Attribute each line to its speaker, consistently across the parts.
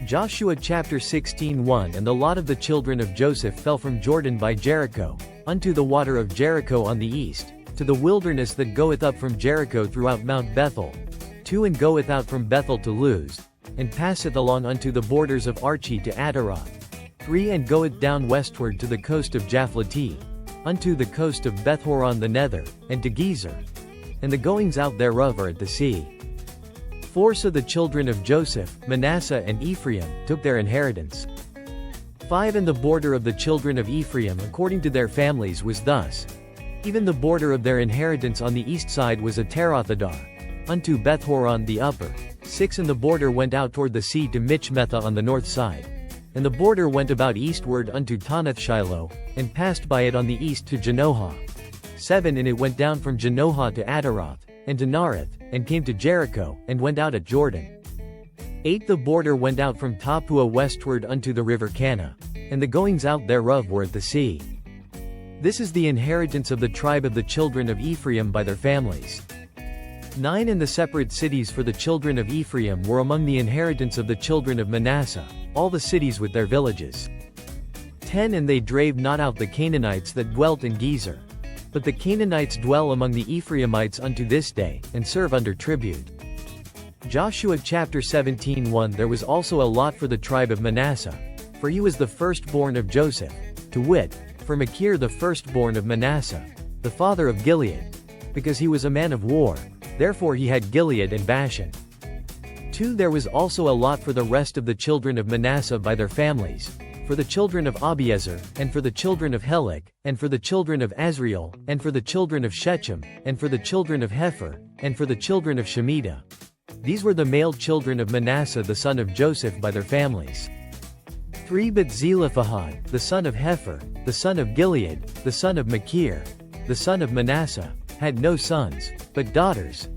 Speaker 1: Joshua chapter 16:1 And the lot of the children of Joseph fell from Jordan by Jericho, unto the water of Jericho on the east, to the wilderness that goeth up from Jericho throughout Mount Bethel, 2 and goeth out from Bethel to Luz, and passeth along unto the borders of Archi to Ataroth, 3 and goeth down westward to the coast of Japhleti, unto the coast of Bethhoron the nether, and to Gezer. And the goings out thereof are at the sea. 4 So the children of Joseph, Manasseh and Ephraim, took their inheritance. 5 And the border of the children of Ephraim according to their families was thus. Even the border of their inheritance on the east side was Atarothadar, unto Bethhoron the upper. 6 And the border went out toward the sea to Michmetha on the north side. And the border went about eastward unto Tanath-Shiloh, and passed by it on the east to Janohah. 7 And it went down from Janohah to Ataroth, and to Nareth, and came to Jericho, and went out at Jordan. 8 The border went out from Tappuah westward unto the river Cana, and the goings out thereof were at the sea. This is the inheritance of the tribe of the children of Ephraim by their families. 9 And the separate cities for the children of Ephraim were among the inheritance of the children of Manasseh, all the cities with their villages. 10 And they drave not out the Canaanites that dwelt in Gezer. But the Canaanites dwell among the Ephraimites unto this day, and serve under tribute. Joshua chapter 17:1 There was also a lot for the tribe of Manasseh, for he was the firstborn of Joseph, to wit, for Machir the firstborn of Manasseh, the father of Gilead, because he was a man of war, therefore he had Gilead and Bashan. 2 There was also a lot for the rest of the children of Manasseh by their families, for the children of Abiezer, and for the children of Helek, and for the children of Azriel, and for the children of Shechem, and for the children of Hepher, and for the children of Shemitah. These were the male children of Manasseh the son of Joseph by their families. 3 But Zelophehad, the son of Hepher, the son of Gilead, the son of Machir, the son of Manasseh, had no sons, but daughters.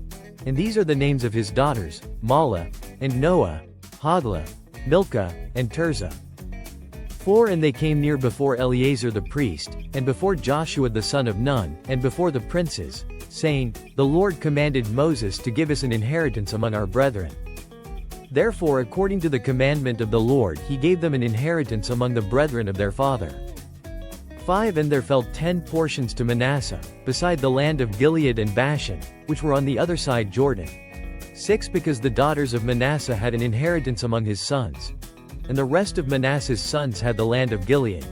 Speaker 1: And these are the names of his daughters, Mahlah, and Noah, Hoglah, Milcah, and Tirzah. 4 And they came near before Eleazar the priest, and before Joshua the son of Nun, and before the princes, saying, The Lord commanded Moses to give us an inheritance among our brethren. Therefore according to the commandment of the Lord he gave them an inheritance among the brethren of their father. 5 And there fell 10 portions to Manasseh, beside the land of Gilead and Bashan, which were on the other side Jordan. 6 Because the daughters of Manasseh had an inheritance among his sons. And the rest of Manasseh's sons had the land of Gilead.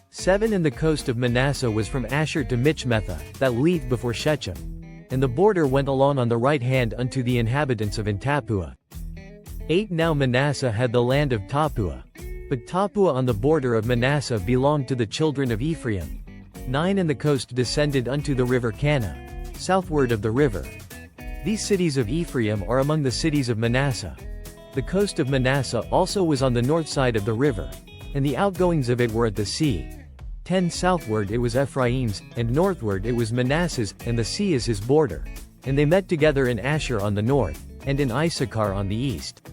Speaker 1: 7 And the coast of Manasseh was from Asher to Michmetha, that leath before Shechem. And the border went along on the right hand unto the inhabitants of Tappuah. 8 Now Manasseh had the land of Tappuah. But Tappuah on the border of Manasseh belonged to the children of Ephraim. 9 And the coast descended unto the river Cana, southward of the river. These cities of Ephraim are among the cities of Manasseh. The coast of Manasseh also was on the north side of the river, and the outgoings of it were at the sea. 10 Southward it was Ephraim's, and northward it was Manasseh's, and the sea is his border. And they met together in Asher on the north, and in Issachar on the east.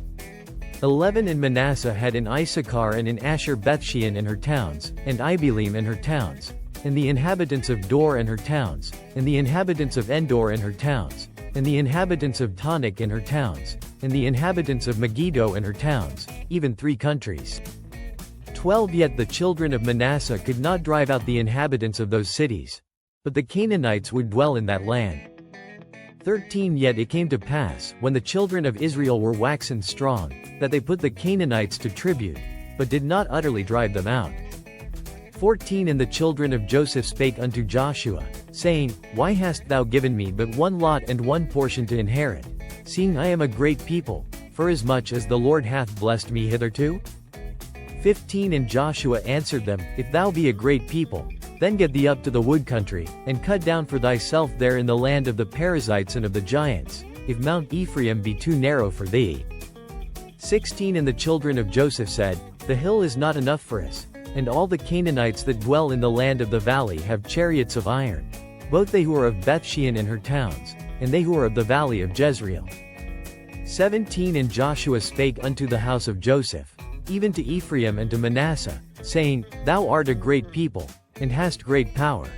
Speaker 1: 11 And Manasseh had in Issachar and in Asher Bethshean and her towns, and Ibelim and her towns, and the inhabitants of Dor and her towns, and the inhabitants of Endor and her towns, and the inhabitants of Tanakh and her towns, and the inhabitants of Megiddo and her towns, even 3 countries. 12 Yet the children of Manasseh could not drive out the inhabitants of those cities, but the Canaanites would dwell in that land. 13 Yet it came to pass, when the children of Israel were waxen strong, that they put the Canaanites to tribute, but did not utterly drive them out. 14 And the children of Joseph spake unto Joshua, saying, Why hast thou given me but one lot and one portion to inherit, seeing I am a great people, forasmuch as the Lord hath blessed me hitherto? 15 And Joshua answered them, If thou be a great people, then get thee up to the wood country, and cut down for thyself there in the land of the Perizzites and of the giants, if Mount Ephraim be too narrow for thee. 16 And the children of Joseph said, The hill is not enough for us, and all the Canaanites that dwell in the land of the valley have chariots of iron, both they who are of Bethshean and her towns, and they who are of the valley of Jezreel. 17 And Joshua spake unto the house of Joseph, even to Ephraim and to Manasseh, saying, Thou art a great people, and hast great power.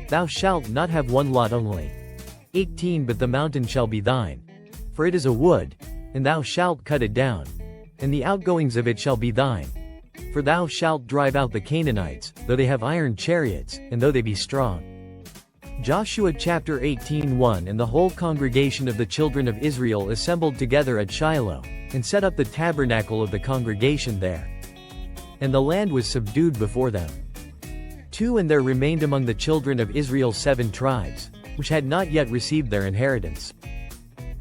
Speaker 1: Thou shalt not have one lot only. 18 But the mountain shall be thine. For it is a wood, and thou shalt cut it down. and the outgoings of it shall be thine. For thou shalt drive out the Canaanites, though they have iron chariots, and though they be strong. Joshua chapter 18:1. And the whole congregation of the children of Israel assembled together at Shiloh, and set up the tabernacle of the congregation there. And the land was subdued before them. 2. And there remained among the children of Israel 7 tribes, which had not yet received their inheritance.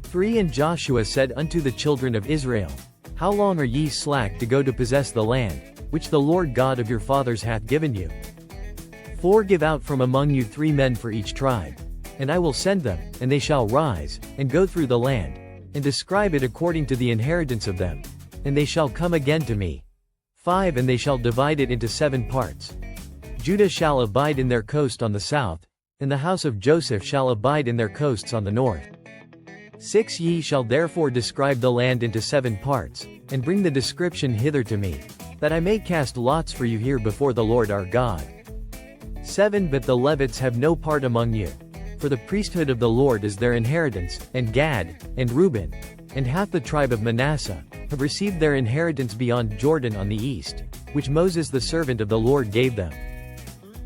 Speaker 1: 3. And Joshua said unto the children of Israel, How long are ye slack to go to possess the land, which the Lord God of your fathers hath given you? 4. Give out from among you 3 men for each tribe. And I will send them, and they shall rise, and go through the land, and describe it according to the inheritance of them. And they shall come again to me. 5. And they shall divide it into 7 parts. Judah shall abide in their coast on the south, and the house of Joseph shall abide in their coasts on the north. 6. Ye shall therefore describe the land into 7 parts, and bring the description hither to me, that I may cast lots for you here before the Lord our God. 7. But the Levites have no part among you, for the priesthood of the Lord is their inheritance, and Gad, and Reuben, and half the tribe of Manasseh, have received their inheritance beyond Jordan on the east, which Moses the servant of the Lord gave them.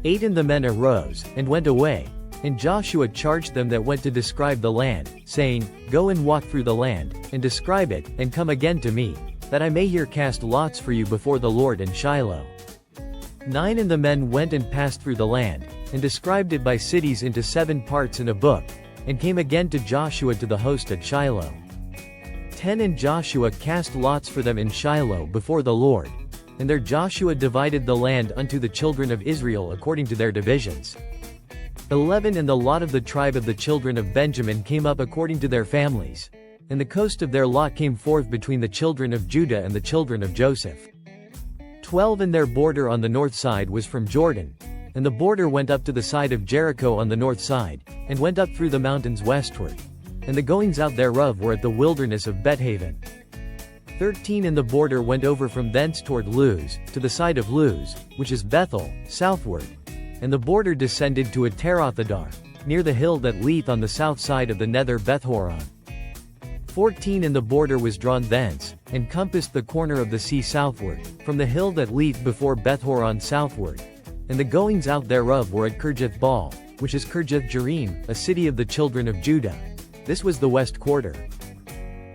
Speaker 1: 8. And the men arose, and went away, and Joshua charged them that went to describe the land, saying, Go and walk through the land, and describe it, and come again to me, that I may here cast lots for you before the Lord in Shiloh. 9. And the men went and passed through the land, and described it by cities into 7 parts in a book, and came again to Joshua to the host at Shiloh. 10. And Joshua cast lots for them in Shiloh before the Lord, and there Joshua divided the land unto the children of Israel according to their divisions. 11. And the lot of the tribe of the children of Benjamin came up according to their families, and the coast of their lot came forth between the children of Judah and the children of Joseph. 12. And their border on the north side was from Jordan, and the border went up to the side of Jericho on the north side, and went up through the mountains westward, and the goings out thereof were at the wilderness of Bethaven. 13. And the border went over from thence toward Luz, to the side of Luz, which is Bethel, southward, and the border descended to Atarothadar, near the hill that leeth on the south side of the nether Bethhoron. 14. And the border was drawn thence, and compassed the corner of the sea southward, from the hill that leeth before Bethhoron southward, and the goings out thereof were at Kirjath Baal, which is Kirjath Jearim, a city of the children of Judah. This was the west quarter.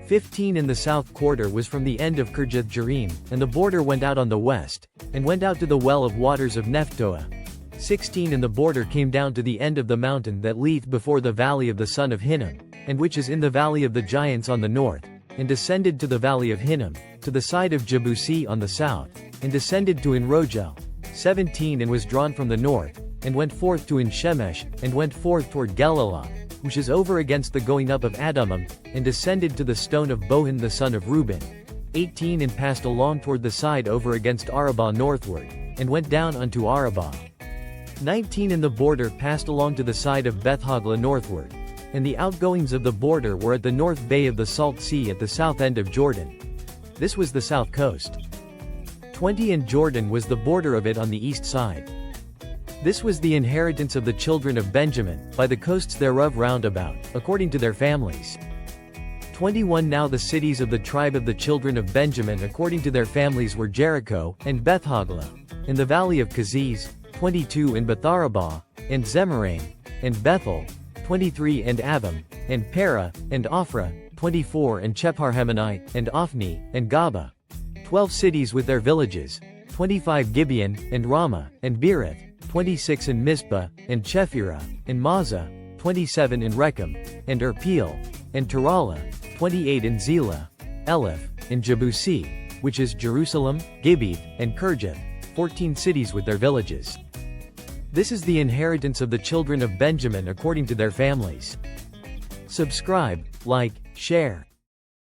Speaker 1: 15. And the south quarter was from the end of Kirjath Jearim, and the border went out on the west, and went out to the well of waters of Nephtoah. 16. And the border came down to the end of the mountain that leeth before the valley of the son of Hinnom, and which is in the valley of the giants on the north, and descended to the valley of Hinnom, to the side of Jebusi on the south, and descended to Enrogel. 17. And was drawn from the north, and went forth to Enshemesh, and went forth toward Gelilah, which is over against the going up of Adumim, and descended to the stone of Bohan the son of Reuben. 18. And passed along toward the side over against Arabah northward, and went down unto Arabah. 19. And the border passed along to the side of Bethhoglah northward, and the outgoings of the border were at the north bay of the Salt Sea at the south end of Jordan. This was the south coast. 20. And Jordan was the border of it on the east side. This was the inheritance of the children of Benjamin, by the coasts thereof round about, according to their families. 21. Now the cities of the tribe of the children of Benjamin according to their families were Jericho, and Bethhoglah, in the valley of Kaziz, 22. And Betharabah, and Zemaraim, and Bethel, 23. And Avim, and Parah, and Ophrah, 24. And Chepharhemani, and Ophni, and Gaba, 12 cities with their villages, 25. Gibeon, and Ramah, and Beerith, 26. And Mizpah, and Chephirah, and Mazah, 27. And Rechem, and Irpeel, and Taralah, 28. And Zelah, Eleph, and Jebusi, which is Jerusalem, Gibeath, and Kirjath, 14 cities with their villages. This is the inheritance of the children of Benjamin according to their families. Subscribe, like, share.